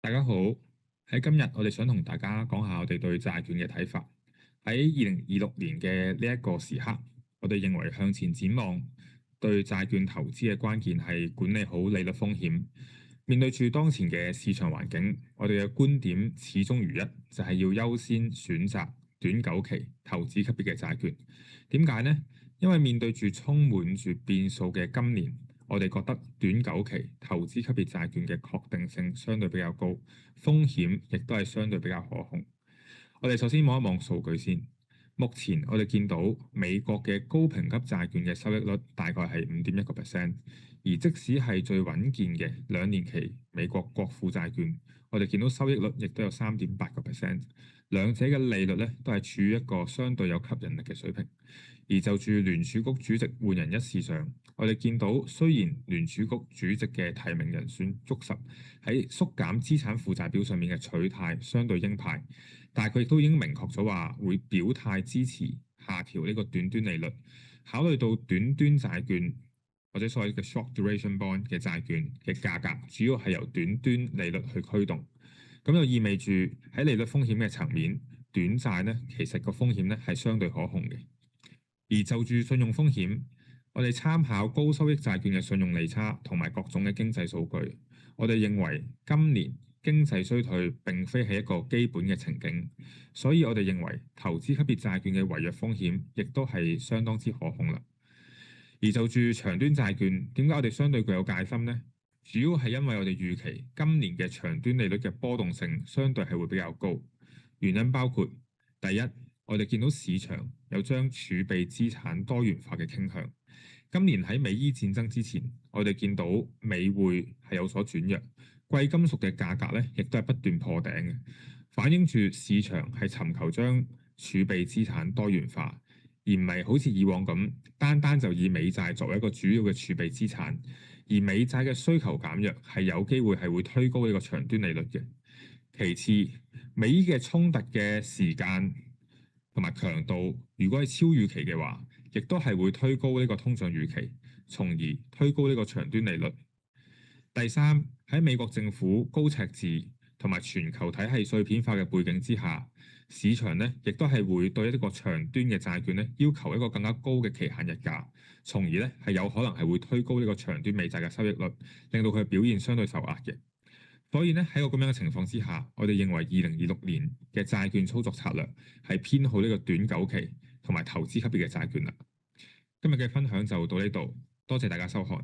大家好，喺今日我哋想同大家講下我哋對債券嘅睇法。喺2026年嘅呢一個時刻，我哋認為向前展望，對債券投資嘅關鍵係管理好利率風險。面對住當前嘅市場環境，我哋嘅觀點始終如一，就係要優先選擇短久期投資級別嘅債券。點解呢？因為面對住充滿住變數嘅今年，我哋覺得短久期投資級別債券嘅確定性相對比較高，風險亦都係相對比較可控。我哋首先望一望數據先。目前我哋見到美國嘅高評級債券嘅收益率大概係5.1%，而即使係最穩健嘅2年期美國國庫債券，我哋見到收益率亦都有3.8%，兩者嘅利率咧都係處於一個相對有吸引力嘅水平。而就住聯儲局主席換人一事上，我哋見到雖然聯儲局主席嘅提名人選捉實喺縮減資產負債表上面嘅取態相對鷹派，但係佢亦都已經明確咗話會表態支持下調呢個短端利率。考慮到短端債券或者所謂嘅 short duration bond 嘅債券嘅價格主要係由短端利率去驅動，咁就意味住喺利率風險嘅層面，短債呢其實個風險呢係相對可控嘅。而就住信用風險，我哋參考高收益債券嘅信用利差同埋各種嘅經濟數據，我哋認為今年經濟衰退並非係一個基本嘅情景，所以我哋認為投資級別債券嘅違約風險亦都係相當之可控啦。而就住長端債券，點解我哋相對具有戒心呢？主要係因為我哋預期今年嘅長端利率嘅波動性相對係會比較高，原因包括第一，我哋見到市場有將儲備資產多元化嘅傾向。今年喺美伊戰爭之前，我哋見到美匯係有所轉弱，貴金屬嘅價格咧亦都係不斷破頂嘅，反映住市場係尋求將儲備資產多元化，而唔係好似以往咁單單就以美債作為一個主要嘅儲備資產。而美債嘅需求減弱係有機會係會推高呢個長端利率嘅。其次，美伊嘅衝突嘅時間同埋強度，如果係超預期嘅話，亦都係會推高呢個通脹預期，從而推高呢個長端利率。第三，喺美國政府高赤字同埋全球體系碎片化嘅背景之下，市場呢亦都係會對一個長端嘅債券呢要求一個更加高嘅期限日價，從而呢係有可能係會推高呢個長端美債嘅收益率，令到佢表現相對受壓嘅。所以呢，喺個咁樣嘅情況之下，我哋認為2026年嘅債券操作策略係偏好呢個短久期同埋投資級別嘅債券啦。今日嘅分享就到呢度，多謝大家收看。